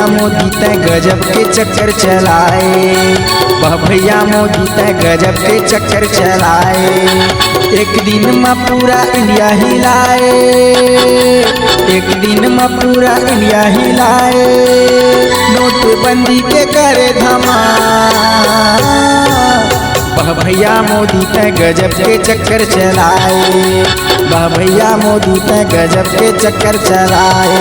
भैया मोदी तय गजब के चक्कर चलाए, वाह भैया मोदी तय गजब के चक्कर चलाए। एक दिन में पूरा इंडिया हिलाए, एक दिन में पूरा इंडिया हिलाए, नोटबंदी के करे धमाल, वाह भैया मोदी तय गजब के चक्कर चलाए, वाह भैया मोदी तय गजब के चक्कर चलाए।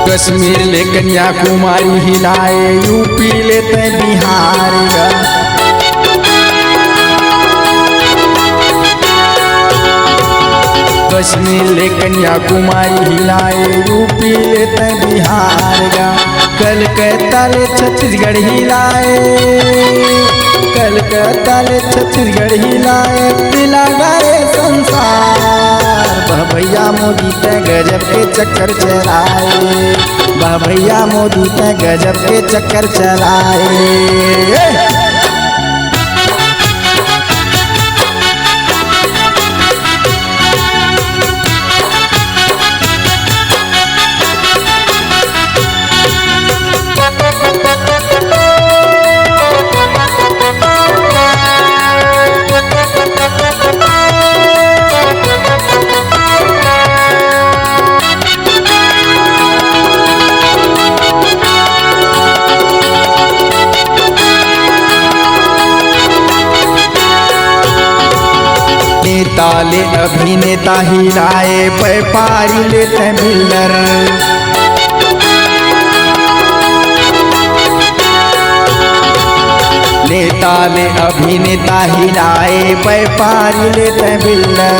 कश्मीर ले कन्याकुमारी हिलाए, यूपी लेते बिहार गा, कश्मीर ले कन्याकुमारी हिलाए, यूपी लेते बिहार गा, कलकत्ता ले छत्तीसगढ़ हिलाए, कलकत्ता ले छत्तीसगढ़ हिलाए, पिला गए संसार, वाह भैया मोदी तय गजब के चक्कर चलाए, वाह भैया मोदी तय गजब के चक्कर चलाए। नेता ले अभिनेता हिलाए, व्यापारी लेते बिल्डर, नेता ले अभिनेता हिलाए, व्यापारी लेते बिल्डर,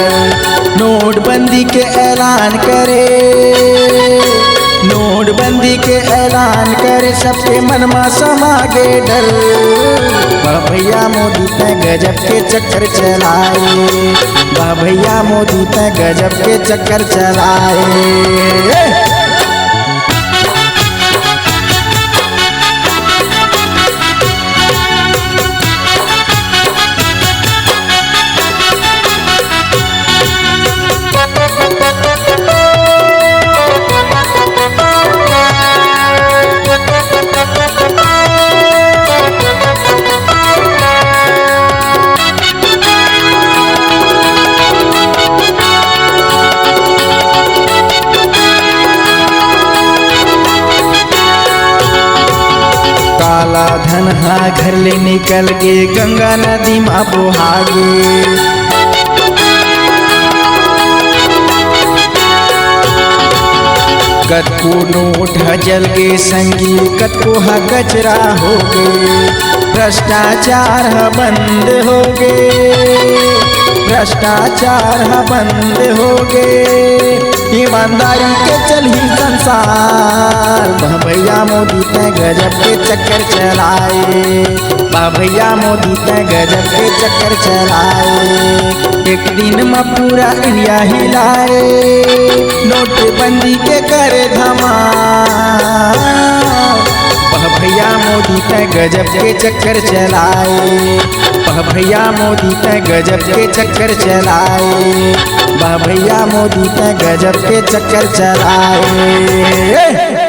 नोटबंदी के ऐलान करे, नोटबंदी के ऐलान करे, सबके मन में समा गे डर, वाह भैया मोदी तय गजब के चक्कर चलाए, वाह भैया मोदी तय गजब के चक्कर चलाए। काला धन हा घर ले निकल के गंगा नदी में बहागे, कतको नोट जल गे संगी, कतको हा कचरा हो गे, भ्रष्टाचार हा बंद हो गे, भ्रष्टाचार हा बंद हो गे, ईमानदारी के चली संसार, वाह भैया मोदी तय गजब के चक्कर चलाए, वाह भैया मोदी तय गजब के चक्कर चलाए। एक दिन में पूरा इंडिया हिलाए, नोटबंदी के करे धमाल, वाह भैया मोदी तय गजब के चक्कर चलाए, वाह भैया मोदी तय गजब के चक्कर चलाए, वाह भैया मोदी तय गजब के चक्कर चलाए।